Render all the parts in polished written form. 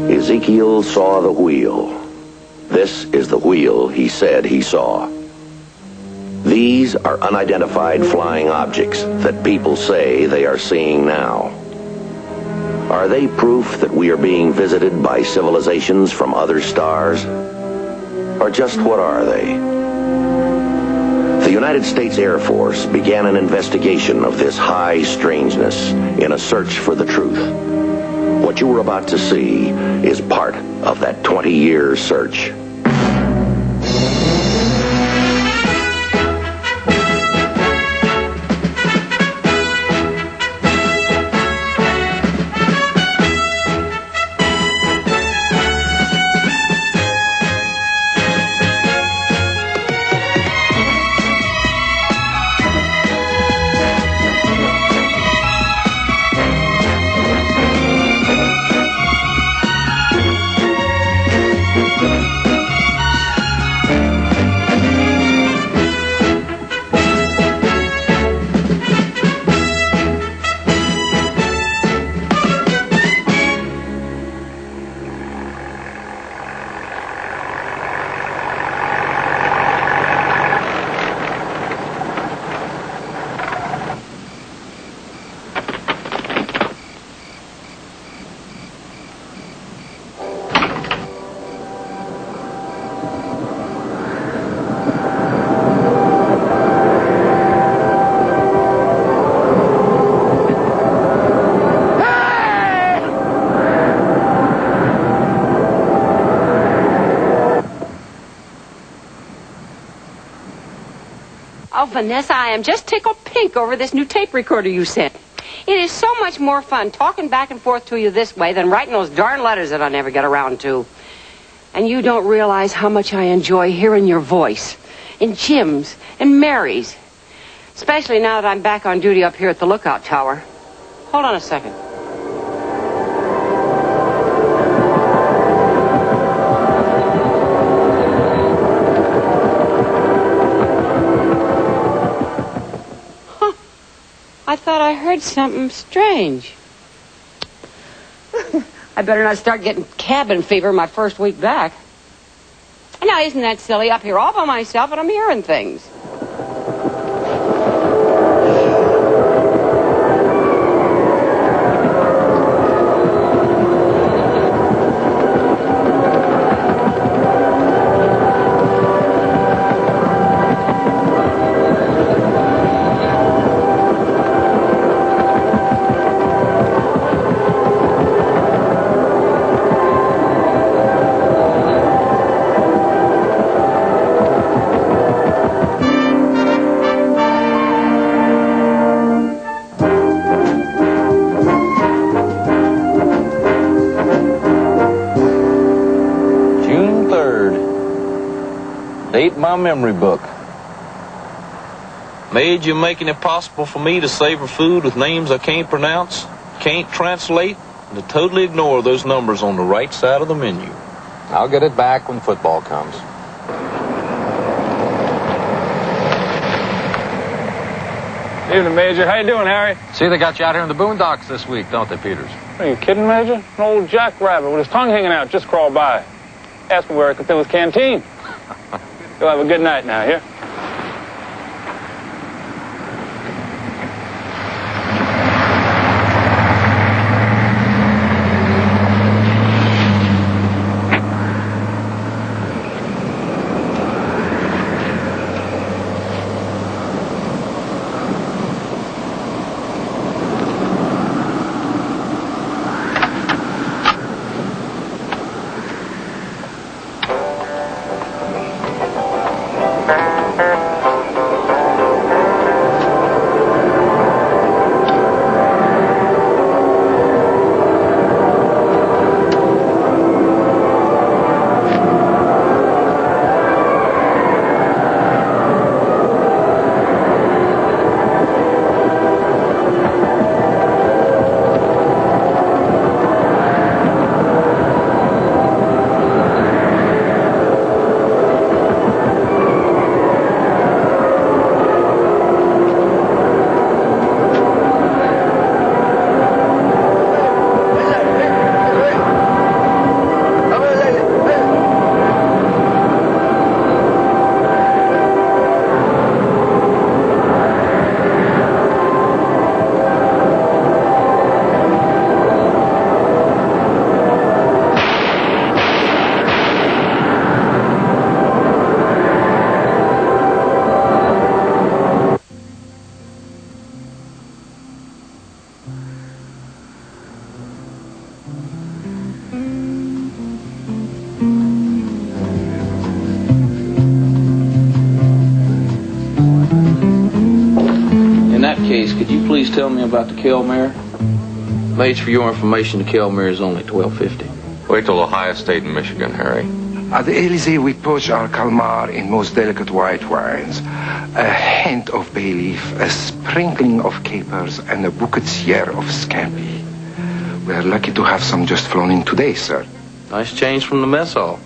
Ezekiel saw the wheel. This is the wheel he said he saw. These are unidentified flying objects that people say they are seeing now. Are they proof that we are being visited by civilizations from other stars? Or just what are they? The United States Air Force began an investigation of this high strangeness in a search for the truth. What you are about to see is part of that 20-year search. Oh, Vanessa, I am just tickled pink over this new tape recorder you sent. It is so much more fun talking back and forth to you this way than writing those darn letters that I never get around to. And you don't realize how much I enjoy hearing your voice in Jim's and Mary's. Especially now that I'm back on duty up here at the lookout tower. Hold on a second. I thought I heard something strange. I better not start getting cabin fever my first week back. Now, isn't that silly? Up here all by myself and I'm hearing things. Date in my memory book. Made you making it possible for me to savor food with names I can't pronounce, can't translate, and to totally ignore those numbers on the right side of the menu. I'll get it back when football comes. Evening, Major. How you doing, Harry? See, they got you out here in the boondocks this week, don't they, Peters? Are you kidding, Major? An old jackrabbit with his tongue hanging out just crawled by. Asked me where I could fill his canteen. You'll have a good night now, here? could you please tell me about the Kelmare? Mage, for your information, the Kelmare is only $12.50. Wait till Ohio State in Michigan, Harry. At the Elysee, we poach our calmar in most delicate white wines. A hint of bay leaf, a sprinkling of capers, and a bouquetière of scampi. We're lucky to have some just flown in today, sir. Nice change from the mess hall.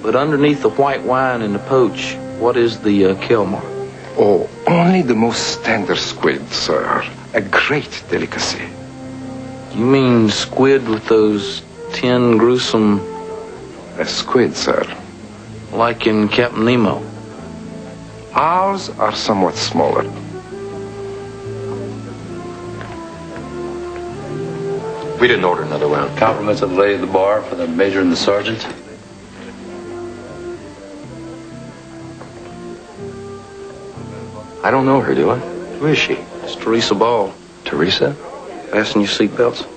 But underneath the white wine and the poach, what is the Kelmar? Oh, only the most tender squid, sir. A great delicacy. You mean squid with those 10 gruesome... A squid, sir. Like in Captain Nemo? Ours are somewhat smaller. We didn't order another round. Compliments of the lady at the bar for the major and the sergeant. I don't know her, do I? Who is she? It's Teresa Ball. Teresa? Fasten your seatbelts.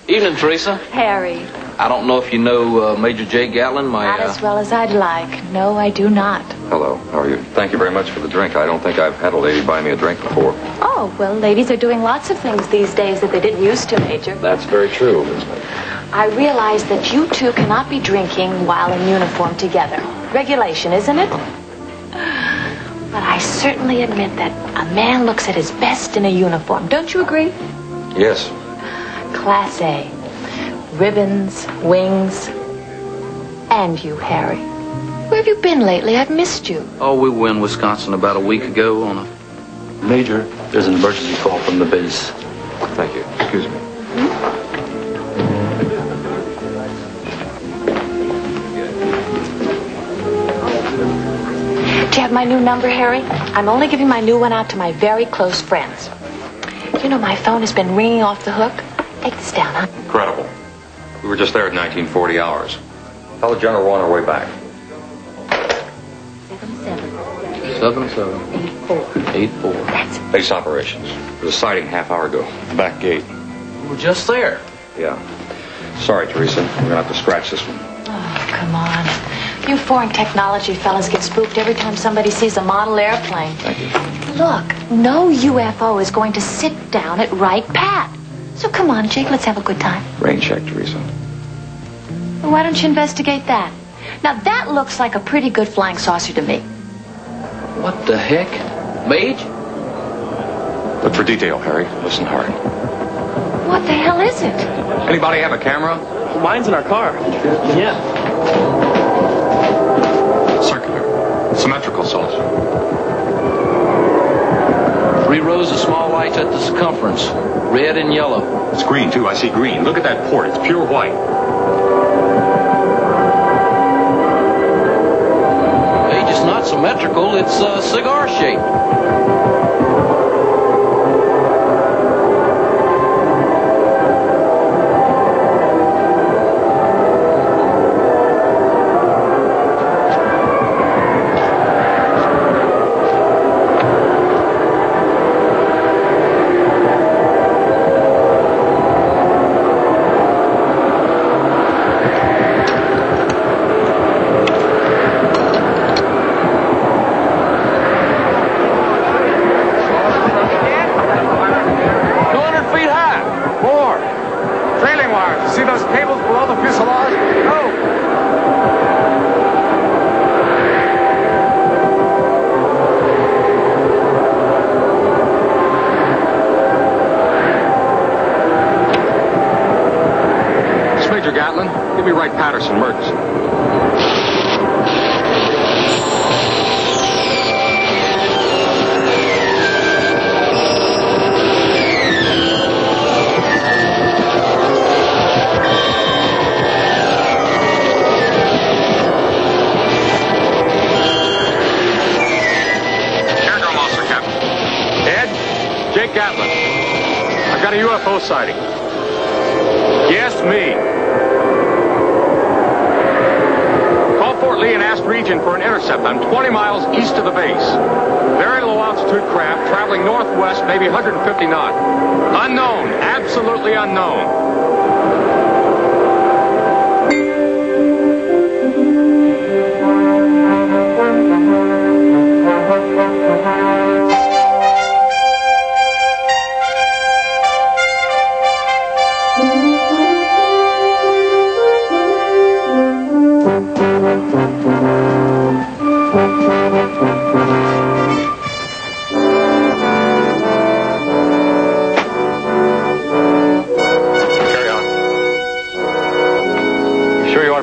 Evening, Teresa. Harry. I don't know if you know Major J. Gatlin, Not as well as I'd like. No, I do not. Hello, how are you? Thank you very much for the drink. I don't think I've had a lady buy me a drink before. Oh, well, ladies are doing lots of things these days that they didn't used to, Major. That's very true. I realize that you two cannot be drinking while in uniform together. Regulation, isn't it? But I certainly admit that a man looks at his best in a uniform. Don't you agree? Yes. Class A. Ribbons, wings. And you, Harry. Where have you been lately? I've missed you. Oh, we were in Wisconsin about a week ago on a... Major, there's an emergency call from the base. Thank you. Excuse me. Do you have my new number, Harry? I'm only giving my new one out to my very close friends. You know, my phone has been ringing off the hook. Take this down, huh? Incredible. We were just there at 1940 hours. Tell the general we're on our way back. 7784. That's it. Base operations. There was a sighting half hour ago. Back gate. We were just there. Yeah. Sorry, Teresa. We're going to have to scratch this one. Oh, come on. You foreign technology fellas get spooked every time somebody sees a model airplane. Thank you. Look, no UFO is going to sit down at right pat. So come on, Jake, let's have a good time. Rain check, Teresa. Well, why don't you investigate that? Now, that looks like a pretty good flying saucer to me. What the heck? Mage? Look for detail, Harry. Listen hard. What the hell is it? Anybody have a camera? Mine's in our car. Yeah. Circular. Symmetrical saucer. 3 rows of small lights at the circumference. Red and yellow. It's green, too. I see green. Look at that port. It's pure white. Mage is not symmetrical. It's cigar shaped. Give me Wright Patterson, emergency. Aircraft officer, Captain. Ed? Jake Gatlin. I've got a UFO sighting. Yes, me. Fort Lee and Ast region for an intercept. I'm 20 miles east of the base. Very low altitude craft traveling northwest, maybe 150 knots. Unknown, absolutely unknown.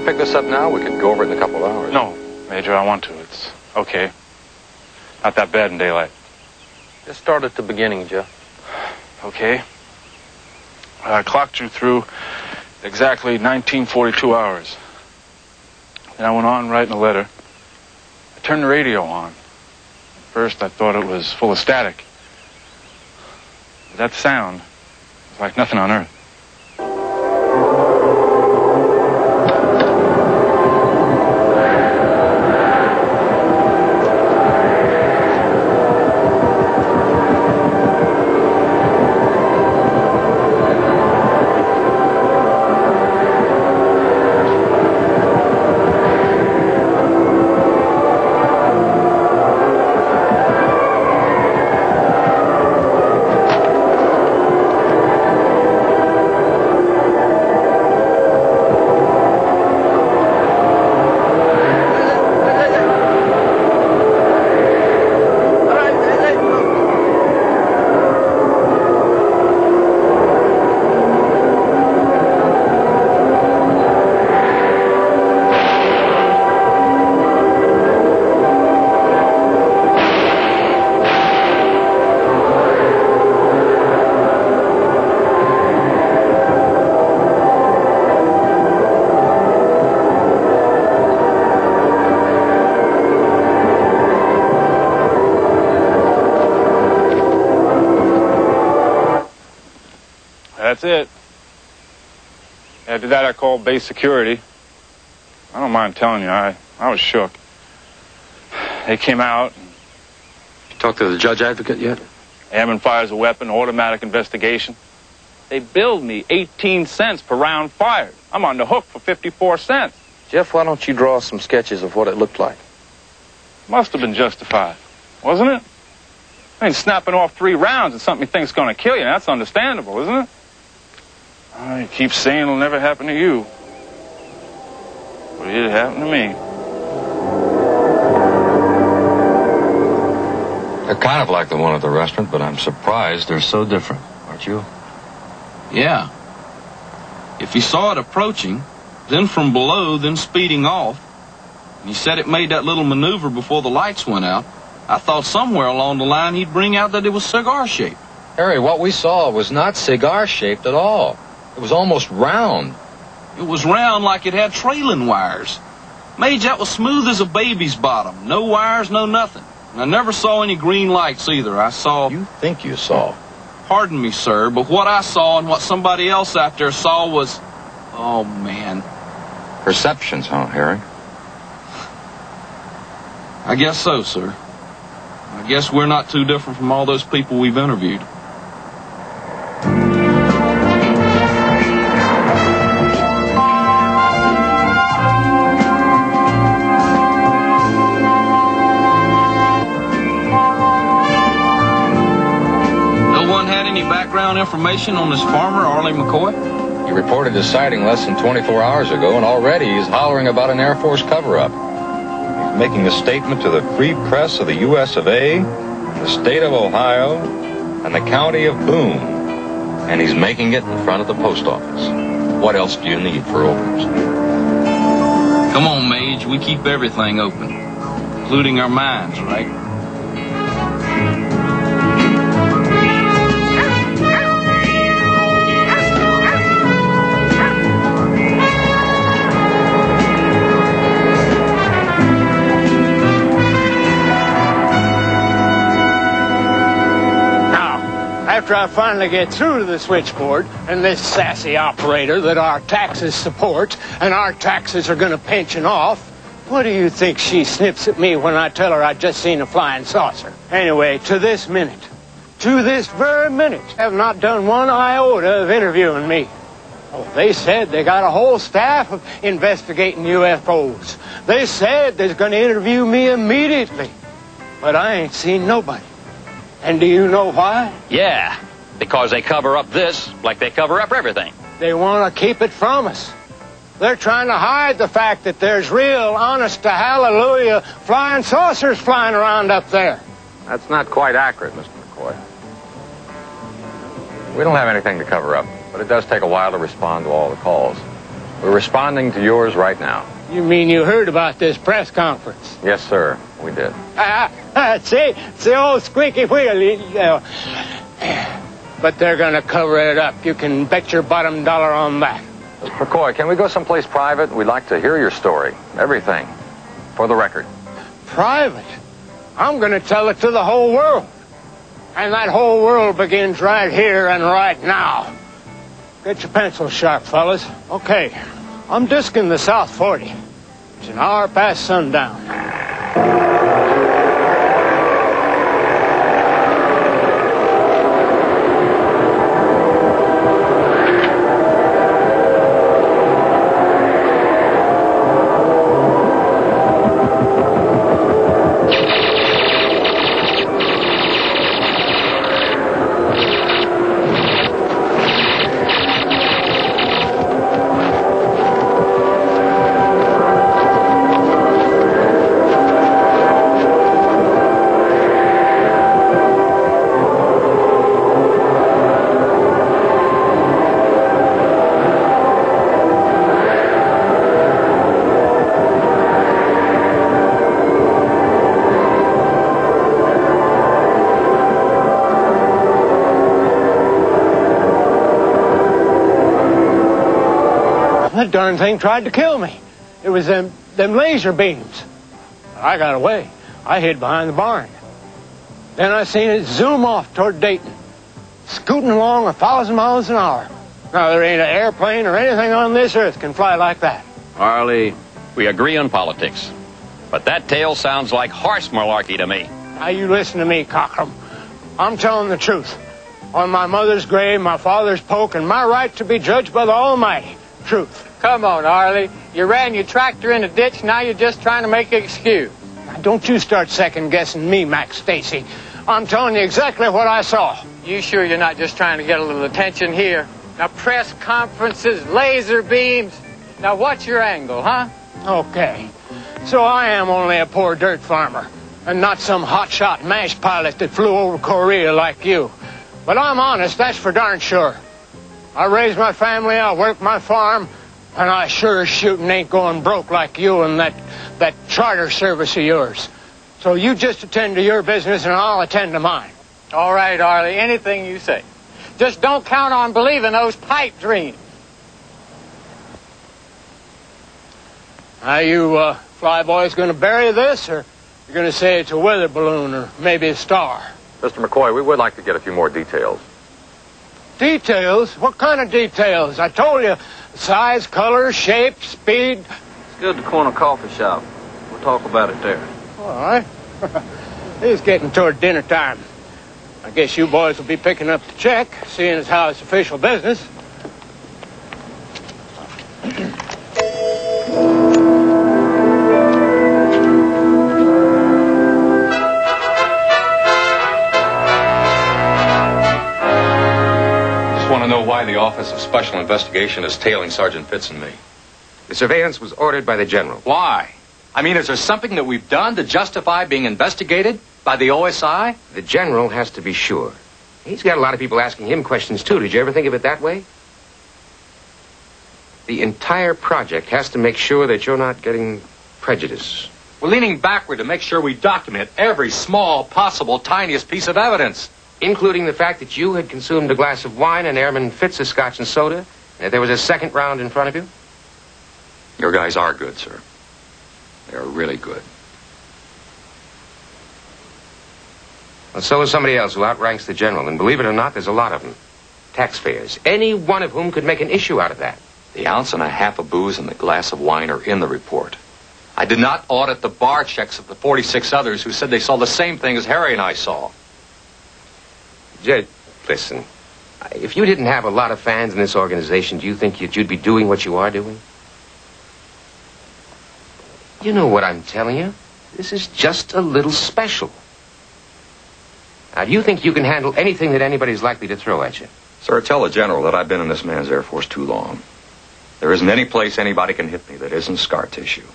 Pick this up now? We could go over it in a couple of hours. No, Major, I want to. It's okay. Not that bad in daylight. Just start at the beginning, Jeff. Okay. I clocked you through exactly 1942 hours. Then I went on writing a letter. I turned the radio on. At first, I thought it was full of static. But that sound was like nothing on Earth. That's it. After that, I called base security. I don't mind telling you, I was shook. They came out. You talked to the judge advocate yet? Airman fires a weapon, automatic investigation. They billed me 18 cents per round fired. I'm on the hook for 54 cents. Jeff, why don't you draw some sketches of what it looked like? Must have been justified, wasn't it? I mean, snapping off 3 rounds is something you think's going to kill you. That's understandable, isn't it? Oh, you keep saying it'll never happen to you. But it happened to me. They're kind of like the one at the restaurant, but I'm surprised they're so different, aren't you? Yeah. If he saw it approaching, then from below, then speeding off, and he said it made that little maneuver before the lights went out, I thought somewhere along the line he'd bring out that it was cigar-shaped. Harry, what we saw was not cigar-shaped at all. It was almost round. It was round like it had trailing wires. Mage, that was smooth as a baby's bottom. No wires, no nothing. And I never saw any green lights either. I saw... You think you saw? Pardon me, sir, but what I saw and what somebody else out there saw was... Oh, man. Perceptions, huh, Harry? I guess so, sir. I guess we're not too different from all those people we've interviewed. Background information on this farmer, Arlie McCoy? He reported his sighting less than 24 hours ago, and already he's hollering about an Air Force cover-up. He's making a statement to the free press of the U.S. of A., the state of Ohio, and the county of Boone. And he's making it in front of the post office. What else do you need for openers? Come on, Mage. We keep everything open, including our minds, right? After I finally get through to the switchboard and this sassy operator that our taxes support and our taxes are going to pension off, what do you think she snips at me when I tell her I just seen a flying saucer? Anyway, to this very minute, have not done one iota of interviewing me. Oh, they said they got a whole staff of investigating UFOs. They said they're going to interview me immediately. But I ain't seen nobody. And do you know why? Yeah, because they cover up this like they cover up everything. They want to keep it from us. They're trying to hide the fact that there's real, honest-to-hallelujah flying saucers flying around up there. That's not quite accurate, Mr. McCoy. We don't have anything to cover up, but it does take a while to respond to all the calls. We're responding to yours right now. You mean you heard about this press conference? Yes, sir, we did. See? It's the old squeaky wheel, you know. But they're going to cover it up. You can bet your bottom dollar on that. Mr. McCoy, can we go someplace private? We'd like to hear your story. Everything. For the record. Private? I'm going to tell it to the whole world. And that whole world begins right here and right now. Get your pencils sharp, fellas. Okay. I'm disking the South 40. It's an hour past sundown. That darn thing tried to kill me. It was them laser beams. I got away. I hid behind the barn. Then I seen it zoom off toward Dayton, scooting along 1,000 miles an hour. Now, there ain't an airplane or anything on this earth can fly like that. Harley, we agree on politics. But that tale sounds like horse malarkey to me. Now, you listen to me, Cockrum. I'm telling the truth. On my mother's grave, my father's poke, and my right to be judged by the Almighty. Truth. Come on, Harley. You ran your tractor in a ditch, now you're just trying to make an excuse. Now, don't you start second-guessing me, Max Stacy. I'm telling you exactly what I saw. You sure you're not just trying to get a little attention here? Now, press conferences, laser beams. Now, what's your angle, huh? Okay. So I am only a poor dirt farmer, and not some hotshot MASH pilot that flew over Korea like you. But I'm honest, that's for darn sure. I raised my family, I worked my farm, and I sure as shooting ain't going broke like you and that charter service of yours. So you just attend to your business and I'll attend to mine. All right, Harley, anything you say. Just don't count on believing those pipe dreams. Are you fly boys going to bury this, or you're going to say it's a weather balloon or maybe a star? Mr. McCoy, we would like to get a few more details. Details? What kind of details? I told you, size, color, shape, speed. Let's go to the corner coffee shop. We'll talk about it there. All right. It's getting toward dinner time. I guess you boys will be picking up the check, seeing as how it's official business. To know why the Office of Special Investigation is tailing Sergeant Fitz and me. The surveillance was ordered by the General. Why? I mean, is there something that we've done to justify being investigated by the OSI? The General has to be sure. He's got a lot of people asking him questions, too. Did you ever think of it that way? The entire project has to make sure that you're not getting prejudice. We're leaning backward to make sure we document every small, possible, tiniest piece of evidence. Including the fact that you had consumed a glass of wine and Airman Fitz's scotch and soda, and that there was a second round in front of you? Your guys are good, sir. They're really good. Well, so is somebody else who outranks the General, and believe it or not, there's a lot of them. Taxpayers, any one of whom could make an issue out of that. The ounce and a half of booze and the glass of wine are in the report. I did not audit the bar checks of the 46 others who said they saw the same thing as Harry and I saw. Jed, listen, if you didn't have a lot of fans in this organization, do you think you'd be doing what you are doing? You know what I'm telling you. This is just a little special. Now, do you think you can handle anything that anybody's likely to throw at you? Sir, tell the General that I've been in this man's Air Force too long. There isn't any place anybody can hit me that isn't scar tissue.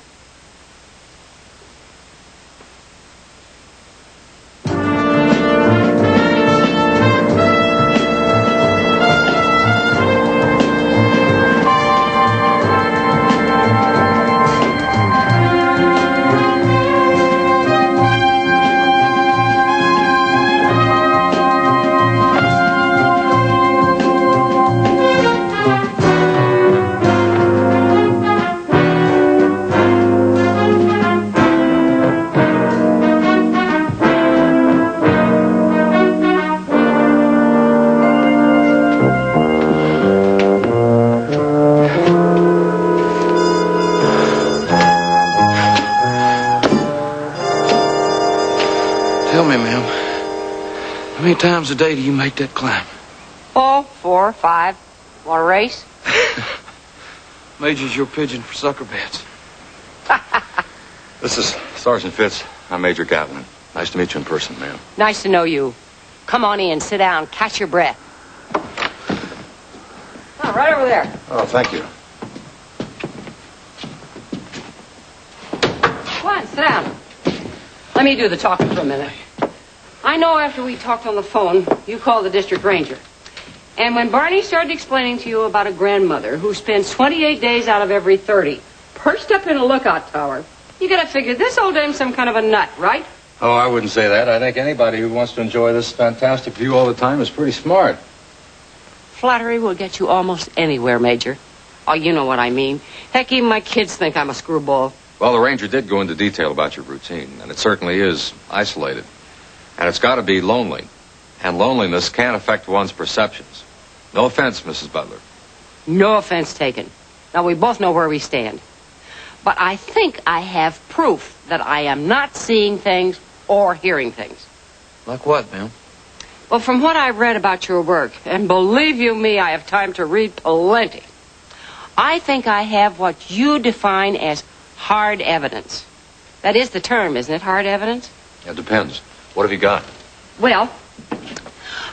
Tell me, ma'am, how many times a day do you make that climb? 4, 4, 5. Want a race? Major's your pigeon for sucker beds. This is Sergeant Fitz. I'm Major Gatlin. Nice to meet you in person, ma'am. Nice to know you. Come on in, sit down, catch your breath. Oh, right over there. Oh, thank you. Come on, sit down. Let me do the talking for a minute. I know after we talked on the phone, you called the district ranger. And when Barney started explaining to you about a grandmother who spends 28 days out of every 30 perched up in a lookout tower, you gotta figure this old dame's some kind of a nut, right? Oh, I wouldn't say that. I think anybody who wants to enjoy this fantastic view all the time is pretty smart. Flattery will get you almost anywhere, Major. Oh, you know what I mean. Heck, even my kids think I'm a screwball. Well, the ranger did go into detail about your routine, and it certainly is isolated. And it's got to be lonely. And loneliness can affect one's perceptions. No offense, Mrs. Butler. No offense taken. Now, we both know where we stand. But I think I have proof that I am not seeing things or hearing things. Like what, ma'am? Well, from what I've read about your work, and believe you me, I have time to read plenty, I think I have what you define as hard evidence. That is the term, isn't it, hard evidence? It depends. What have you got? Well,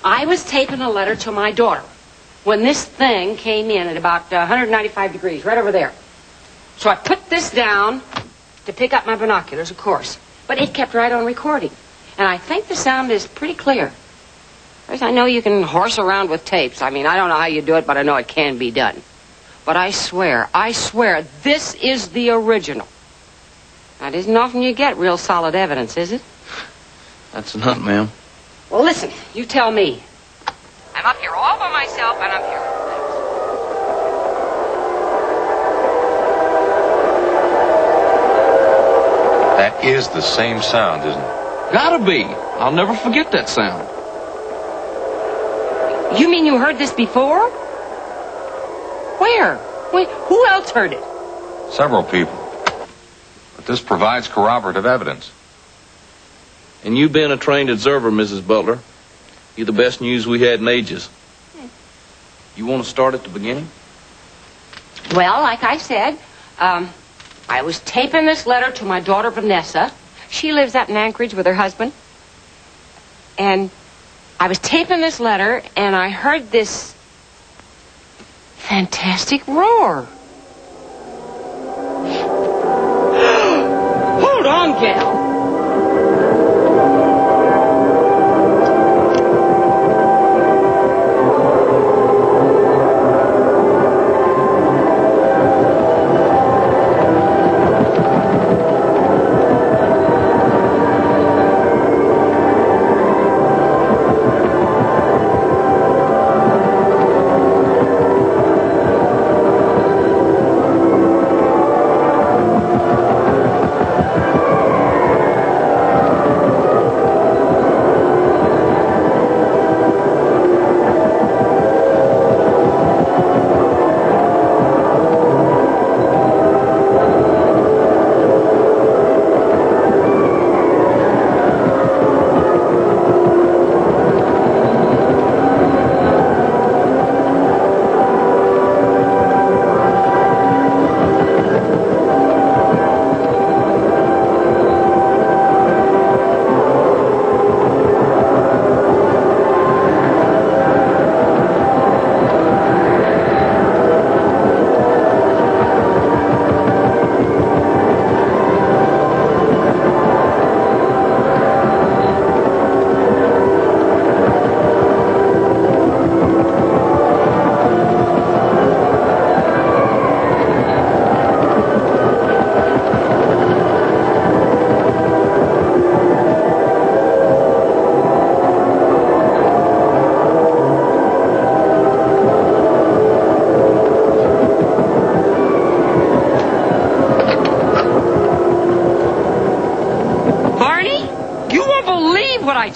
I was taping a letter to my daughter when this thing came in at about 195 degrees, right over there. So I put this down to pick up my binoculars, of course. But it kept right on recording. And I think the sound is pretty clear. Of course, I know you can horse around with tapes. I mean, I don't know how you do it, but I know it can be done. But I swear, this is the original. Now, it isn't often you get real solid evidence, is it? That's not, ma'am. Well, listen, you tell me. I'm up here all by myself, and I'm here. That is the same sound, isn't it? Gotta be. I'll never forget that sound. You mean you heard this before? Where? Wait, who else heard it? Several people. But this provides corroborative evidence. And you being a trained observer, Mrs. Butler, you're the best news we had in ages. You want to start at the beginning? Well, like I said, I was taping this letter to my daughter, Vanessa. She lives up in Anchorage with her husband. And I was taping this letter, and I heard this fantastic roar. Hold on, gal.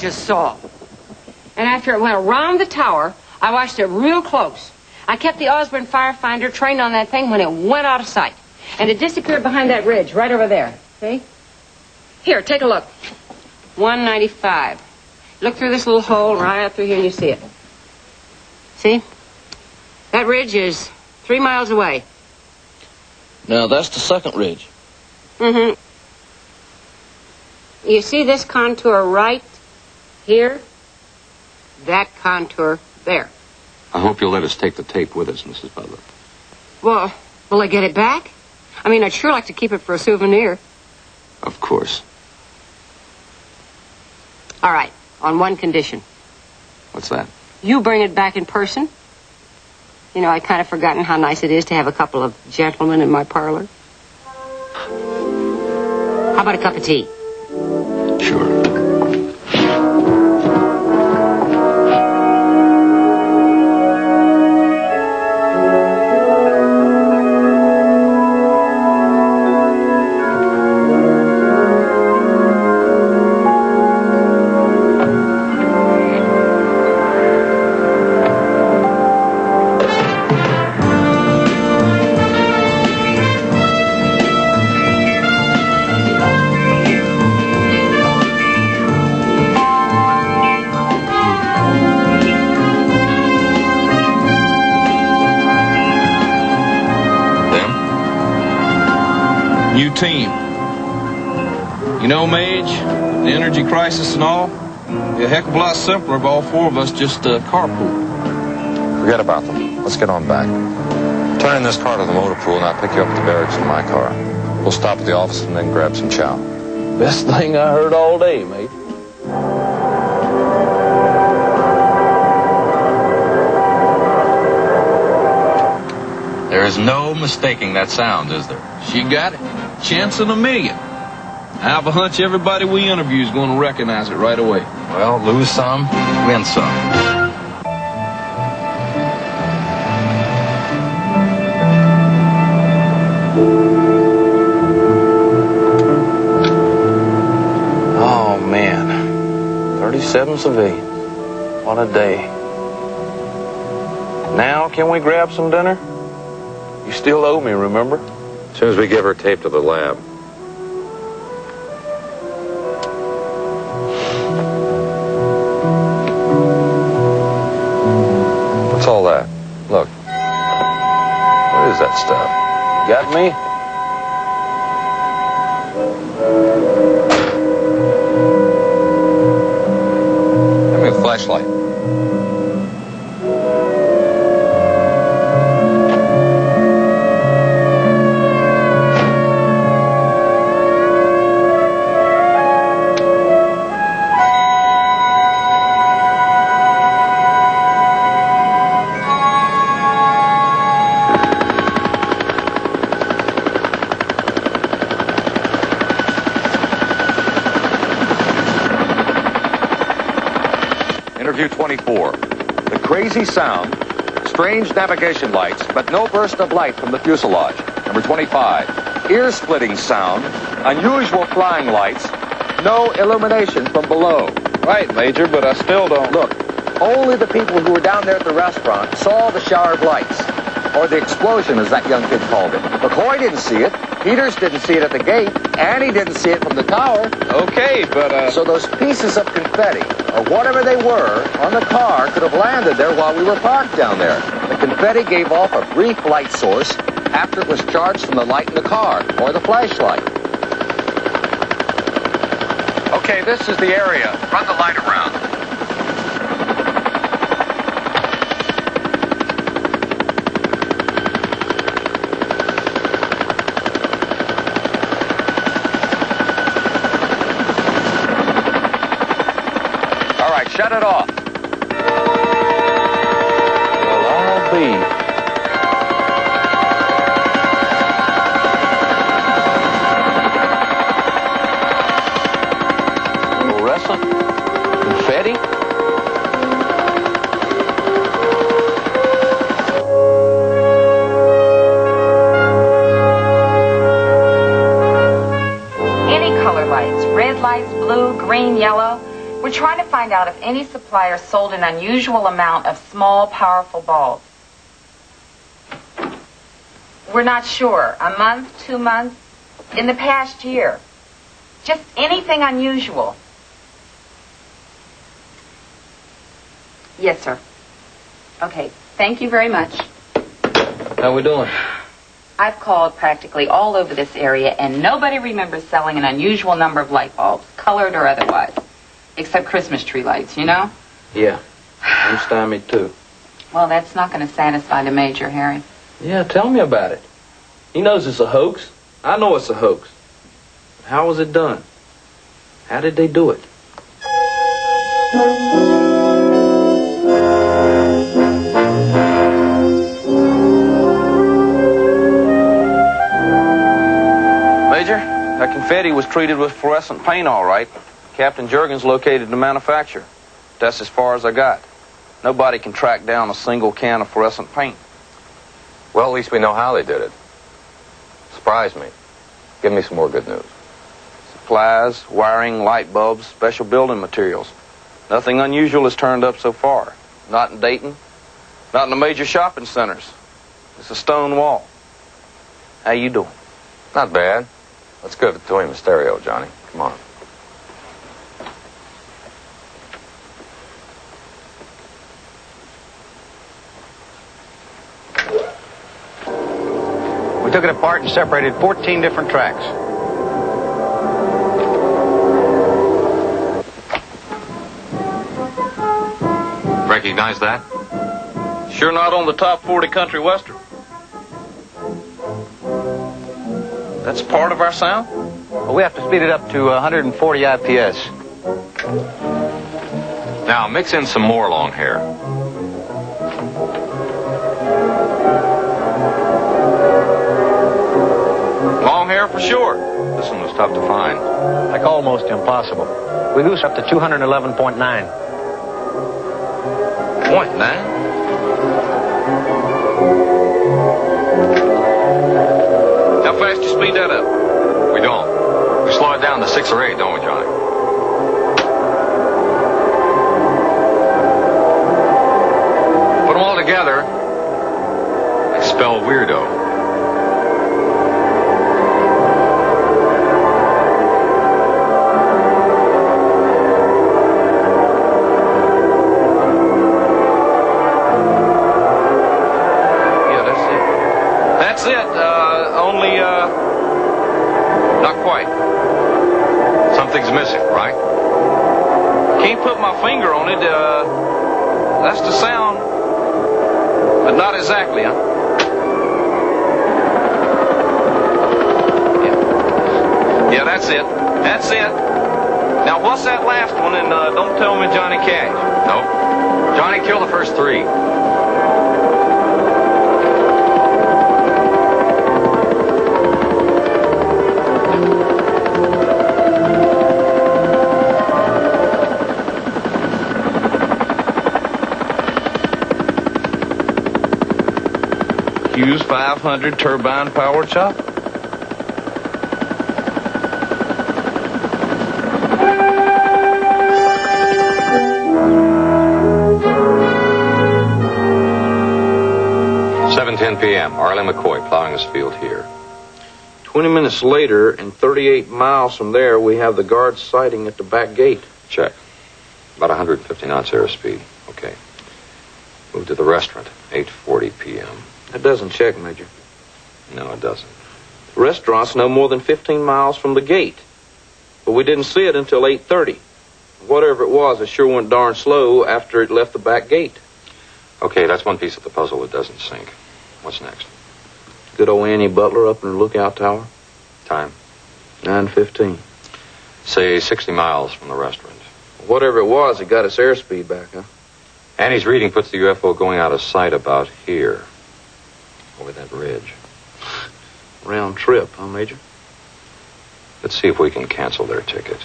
just saw. And after it went around the tower, I watched it real close. I kept the Osborne firefinder trained on that thing when it went out of sight. And it disappeared behind that ridge right over there. See? Here, take a look. 195. Look through this little hole right out through here and you see it. See? That ridge is 3 miles away. Now, that's the second ridge. Mm-hmm. You see this contour right here? That contour there. I hope you'll let us take the tape with us, Mrs. Butler. Well, will I get it back? I mean, I'd sure like to keep it for a souvenir. Of course. All right, on one condition. What's that? You bring it back in person. You know, I'd kind of forgotten how nice it is to have a couple of gentlemen in my parlor. How about a cup of tea? Sure. Team. You know, Mage, the energy crisis and all, it'd be a heck of a lot simpler if all four of us just carpool. Forget about them. Let's get on back. Turn in this car to the motor pool and I'll pick you up at the barracks in my car. We'll stop at the office and then grab some chow. Best thing I heard all day, mate. There is no mistaking that sound, is there? She got it. Chance in a million. I have a hunch everybody we interview is going to recognize it right away. Well, lose some, win some. Oh, man. 37 civilians. What a day. Now, can we grab some dinner? You still owe me, remember? As soon as we give her tape to the lab. What's all that? Look. What is that stuff? Got me? Give me a flashlight. Interview 24. The crazy sound, strange navigation lights, but no burst of light from the fuselage. Number 25. Ear-splitting sound, unusual flying lights, no illumination from below. Right, Major, but I still don't... Look, only the people who were down there at the restaurant saw the shower of lights. Or the explosion, as that young kid called it. McCoy didn't see it. Peters didn't see it at the gate. Annie didn't see it from the tower. Okay, but, So those pieces of confetti, or whatever they were, on the car could have landed there while we were parked down there. The confetti gave off a brief light source after it was charged from the light in the car, or the flashlight. Okay, this is the area. Run the light around. Shut it off. Well, I'll be. Fluorescent? Confetti? Any color lights. Red lights, blue, green, yellow. We're trying to find find out if any supplier sold an unusual amount of small, powerful bulbs. We're not sure. A month, 2 months, in the past year. Just anything unusual. Yes, sir. Okay, thank you very much. How we doing? I've called practically all over this area, and nobody remembers selling an unusual number of light bulbs, colored or otherwise. Except Christmas tree lights, you know? Yeah. I'm stymied too. Well, that's not going to satisfy the Major, Harry. Yeah, tell me about it. He knows it's a hoax. I know it's a hoax. How was it done? How did they do it? Major, that confetti was treated with fluorescent paint all right. Captain Juergens located the manufacturer. That's as far as I got. Nobody can track down a single can of fluorescent paint. Well, at least we know how they did it. Surprise me. Give me some more good news. Supplies, wiring, light bulbs, special building materials. Nothing unusual has turned up so far. Not in Dayton. Not in the major shopping centers. It's a stone wall. How you doing? Not bad. Let's go to the Toy Mysterio, Johnny. Come on. We took it apart and separated 14 different tracks. Recognize that? Sure not on the top 40 country western. That's part of our sound? Well, we have to speed it up to 140 IPS. Now, mix in some more long hair. Long hair for sure. This one was tough to find. Like almost impossible. We goose up to 211.9. 0.9? How fast you speed that up? We don't. We slow it down to 6 or 8, don't we, Johnny? Put them all together. They spell weirdo. That's it. Only, not quite. Something's missing, right? Can't put my finger on it. That's the sound, but not exactly, huh? Yeah, that's it. That's it. Now, what's that last one? And don't tell me Johnny Cash. Nope. Johnny, kill the first 3. Hughes 500 turbine power chop. p.m. Arlie McCoy plowing his field here. 20 minutes later, and 38 miles from there, we have the guards sighting at the back gate. Check. About 150 knots airspeed. Okay. Move to the restaurant, 8:40 p.m. That doesn't check, Major. No, it doesn't. The restaurant's no more than 15 miles from the gate. But we didn't see it until 8:30. Whatever it was, it sure went darn slow after it left the back gate. Okay, that's one piece of the puzzle that doesn't sink. What's next? Good old Annie Butler up in her lookout tower. Time? 9:15. Say 60 miles from the restaurant. Whatever it was, it got its airspeed back, huh? Annie's reading puts the UFO going out of sight about here. Over that ridge. Round trip, huh, Major? Let's see if we can cancel their ticket.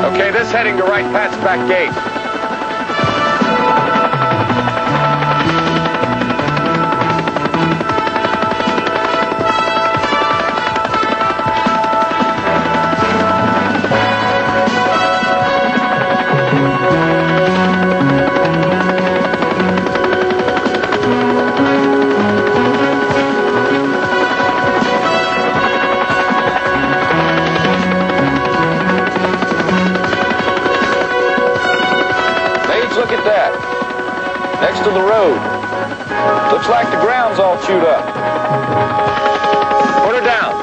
Okay, this heading to right past back gate. Next to the road. Looks like the ground's all chewed up. Put her down.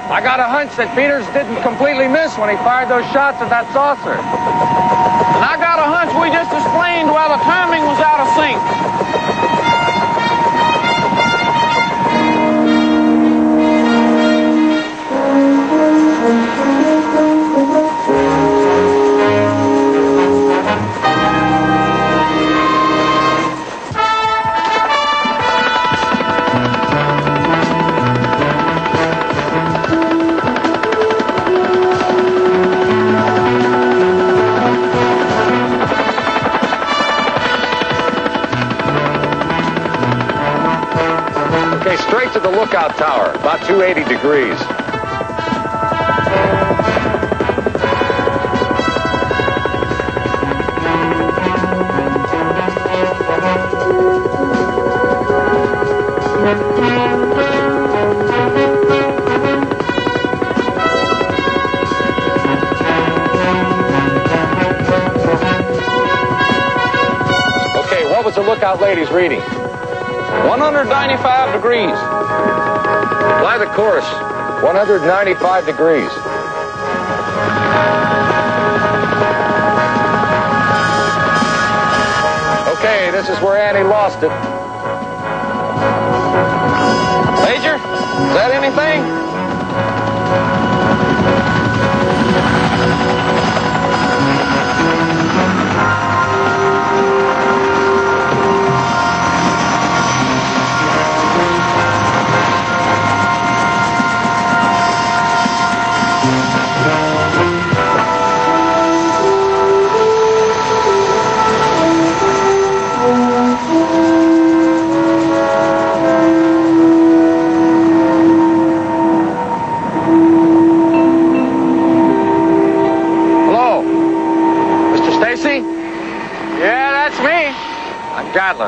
I got a hunch that Peters didn't completely miss when he fired those shots at that saucer. And I got a hunch we just explained why the timing was out of sync. Straight to the lookout tower, about 280 degrees. Okay, what was the lookout lady's reading? 195 degrees. Fly the course, 195 degrees. Okay, this is where Annie lost it. Major, is that anything?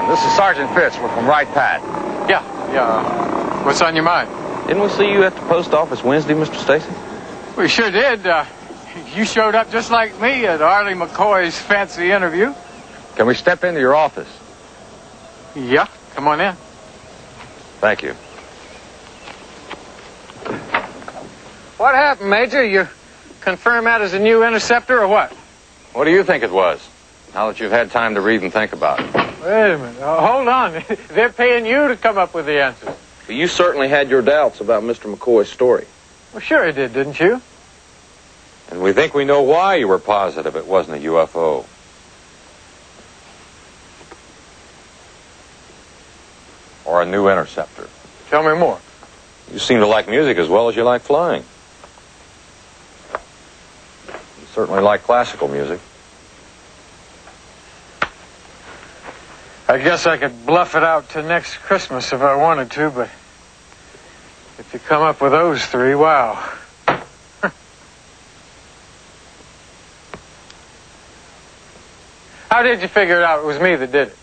This is Sergeant Fitz. We're from Wright Pat. Yeah. What's on your mind? Didn't we see you at the post office Wednesday, Mr. Stacy? We sure did. You showed up just like me at Arlie McCoy's fancy interview. Can we step into your office? Yeah, come on in. Thank you. What happened, Major? You confirm that as a new interceptor or what? What do you think it was, now that you've had time to read and think about it? Wait a minute. Hold on. They're paying you to come up with the answers. But you certainly had your doubts about Mr. McCoy's story. Well, sure I did, didn't you? And we think we know why you were positive it wasn't a UFO. Or a new interceptor. Tell me more. You seem to like music as well as you like flying. You certainly like classical music. I guess I could bluff it out to next Christmas if I wanted to, but if you come up with those three, wow. How did you figure it out it was me that did it?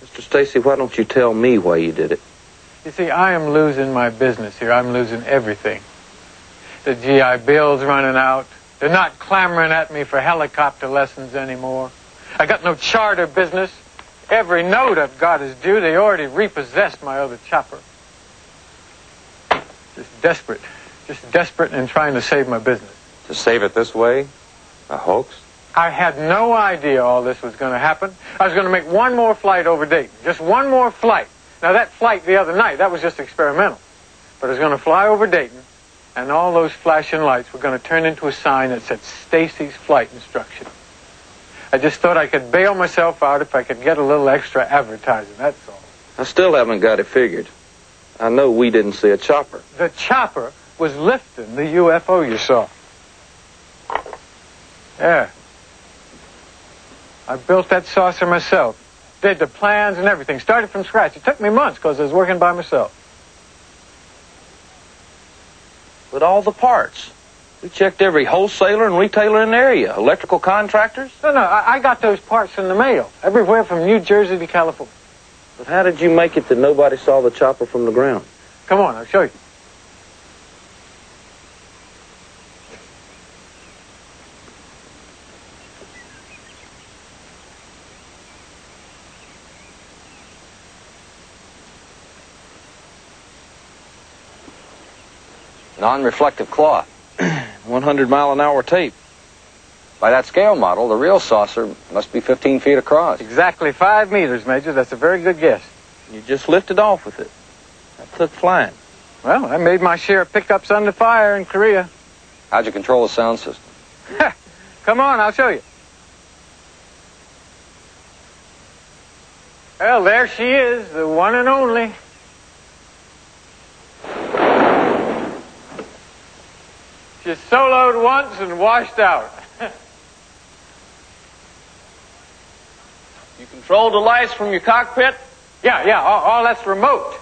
Mr. Stacy, why don't you tell me why you did it? You see, I am losing my business here. I'm losing everything. The GI Bill's running out. They're not clamoring at me for helicopter lessons anymore. I got no charter business. Every note I've got is due. They already repossessed my other chopper. Just desperate in trying to save my business. To save it this way? A hoax? I had no idea all this was going to happen. I was going to make one more flight over Dayton. Just one more flight. Now, that flight the other night, that was just experimental. But I was going to fly over Dayton, and all those flashing lights were going to turn into a sign that said Stacy's flight instruction. I just thought I could bail myself out if I could get a little extra advertising, that's all. I still haven't got it figured. I know we didn't see a chopper. The chopper was lifting the UFO you saw. Yeah. I built that saucer myself. Did the plans and everything. Started from scratch. It took me months because I was working by myself. But all the parts. We checked every wholesaler and retailer in the area. Electrical contractors. No, I got those parts in the mail. Everywhere from New Jersey to California. But how did you make it that nobody saw the chopper from the ground? Come on, I'll show you. Non-reflective cloth. 100-mile-an-hour tape. By that scale model, the real saucer must be 15 feet across. Exactly 5 meters, Major. That's a very good guess. You just lifted off with it. That took flying. Well, I made my share of pickups under fire in Korea. How'd you control the sound system? Come on, I'll show you. Well, there she is, the one and only. She soloed once and washed out. You controlled the lights from your cockpit? Yeah, all that's remote.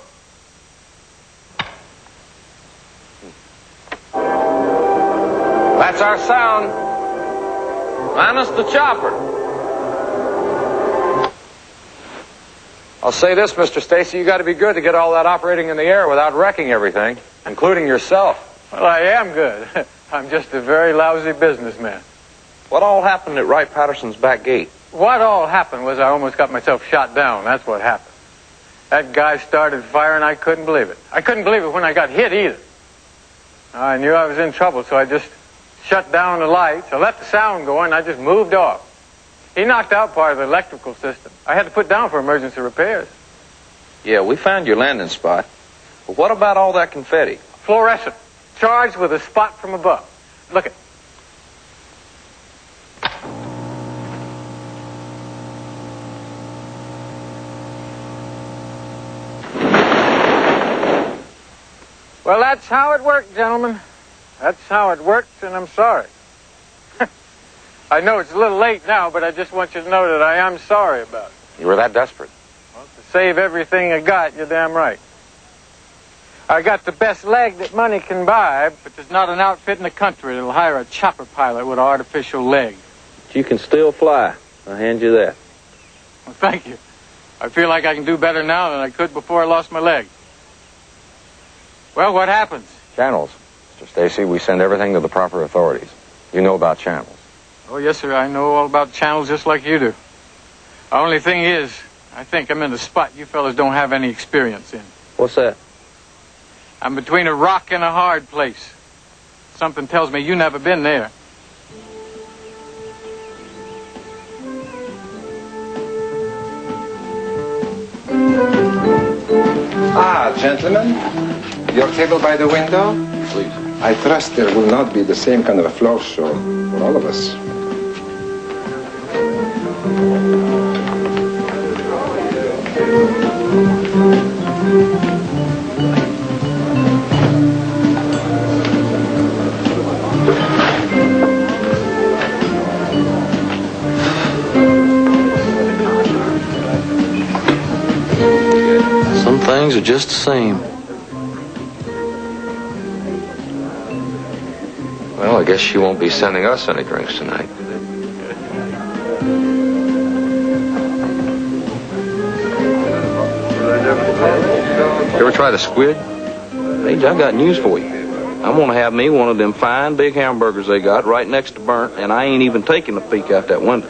That's our sound. Minus the chopper. I'll say this, Mr. Stacy, you got to be good to get all that operating in the air without wrecking everything, including yourself. Well, I am good. I'm just a very lousy businessman. What all happened at Wright Patterson's back gate? What all happened was I almost got myself shot down. That's what happened. That guy started firing. I couldn't believe it. I couldn't believe it when I got hit either. I knew I was in trouble, so I just shut down the lights. I left the sound going. I just moved off. He knocked out part of the electrical system. I had to put down for emergency repairs. Yeah, we found your landing spot. But what about all that confetti? Fluorescent. Charged with a spot from above. Look it. Well, that's how it worked, gentlemen. That's how it worked, and I'm sorry. I know it's a little late now, but I just want you to know that I am sorry about it. You were that desperate? Well, to save everything I got, you're damn right. I got the best leg that money can buy, but there's not an outfit in the country that'll hire a chopper pilot with an artificial leg. But you can still fly. I'll hand you that. Well, thank you. I feel like I can do better now than I could before I lost my leg. Well, what happens? Channels. Mr. Stacy, we send everything to the proper authorities. You know about channels. Oh, yes, sir. I know all about channels just like you do. The only thing is, I think I'm in a spot you fellas don't have any experience in. What's that? I'm between a rock and a hard place. Something tells me you've never been there. Ah, gentlemen, your table by the window? Please. I trust there will not be the same kind of a floor show for all of us. Some things are just the same. Well, I guess she won't be sending us any drinks tonight. You ever try the squid? Hey, I got news for you. I'm gonna have me one of them fine big hamburgers they got right next to Burnt, and I ain't even taking a peek out that window.